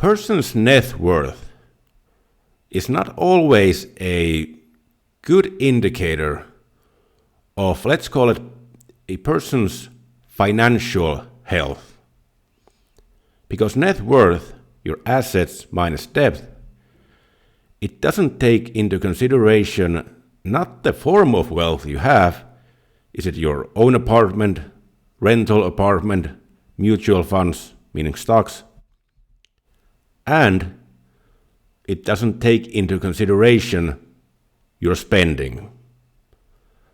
person's net worth is not always a good indicator of, let's call it, a person's financial health. Because net worth, your assets minus debt, it doesn't take into consideration not the form of wealth you have. Is it your own apartment, rental apartment, mutual funds, meaning stocks? And it doesn't take into consideration your spending.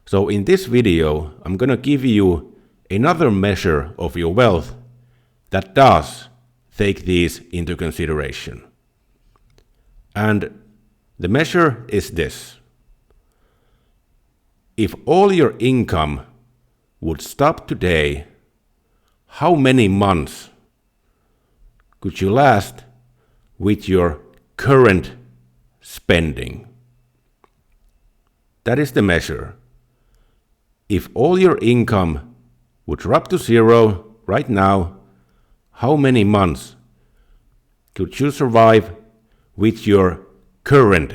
So in this video, I'm going to give you another measure of your wealth that does take these into consideration. And the measure is this. If all your income would stop today, how many months could you last with your current spending? That is the measure. If all your income would drop to zero right now, how many months could you survive with your current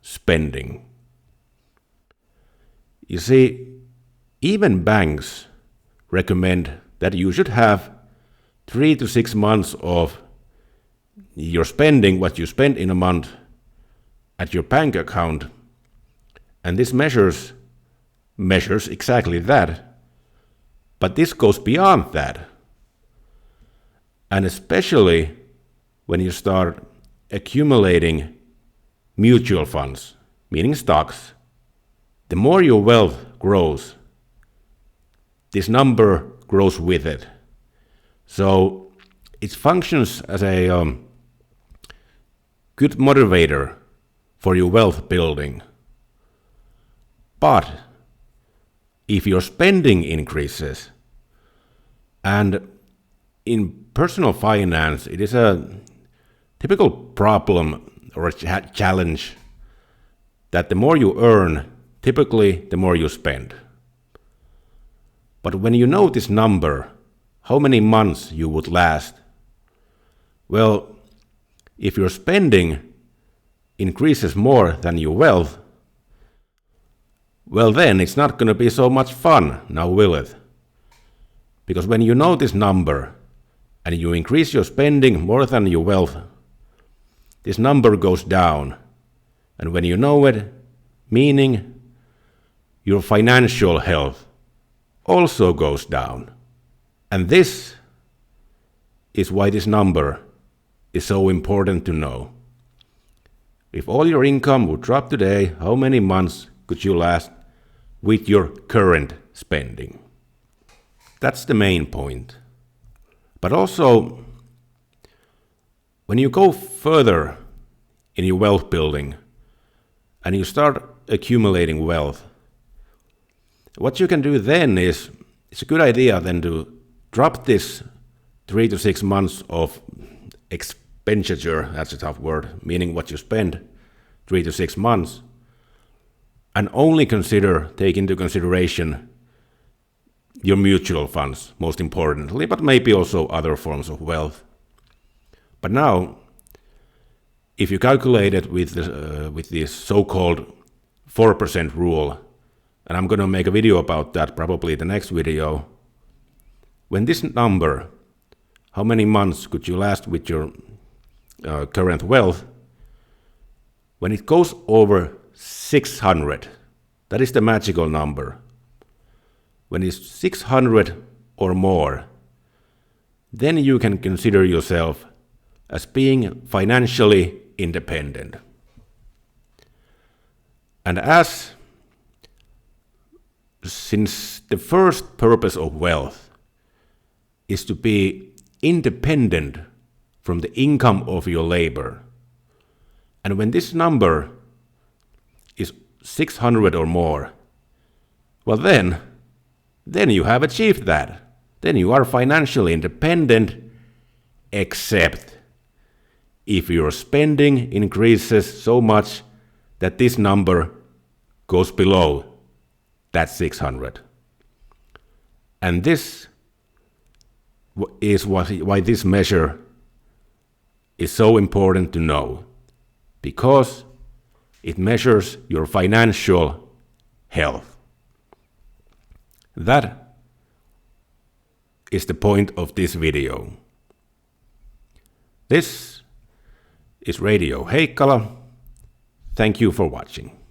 spending? You see, even banks recommend that you should have 3 to 6 months of your spending, what you spend in a month, at your bank account. And this measures exactly that. But this goes beyond that. And especially when you start accumulating mutual funds, meaning stocks, the more your wealth grows, this number grows with it. So it functions as a good motivator for your wealth building. But if your spending increases, and in personal finance, it is a typical problem or a challenge that the more you earn, typically the more you spend. But when you know this number, how many months you would last, well, if your spending increases more than your wealth, well then it's not going to be so much fun, now will it? Because when you know this number and you increase your spending more than your wealth, this number goes down. And when you know it, meaning your financial health also goes down. And this is why this number is so important to know. If all your income would drop today, how many months could you last with your current spending? That's the main point. But also, when you go further in your wealth building and you start accumulating wealth, what you can do then is, it's a good idea then to drop this 3 to 6 months of expenditure, that's a tough word, meaning what you spend 3 to 6 months, and only take into consideration your mutual funds, most importantly, but maybe also other forms of wealth. But now, if you calculate it with this so-called 4% rule, and I'm going to make a video about that probably the next video, when this number, how many months could you last with your current wealth, when it goes over 600, that is the magical number. When it's 600 or more, then you can consider yourself as being financially independent. And since the first purpose of wealth is to be independent from the income of your labor, and when this number is 600 or more, well then you have achieved that. Then you are financially independent, except if your spending increases so much that this number goes below that 600. And this is why this measure is so important to know because it measures your financial health. That is the point of this video. This is Radio Heikkala. Thank you for watching.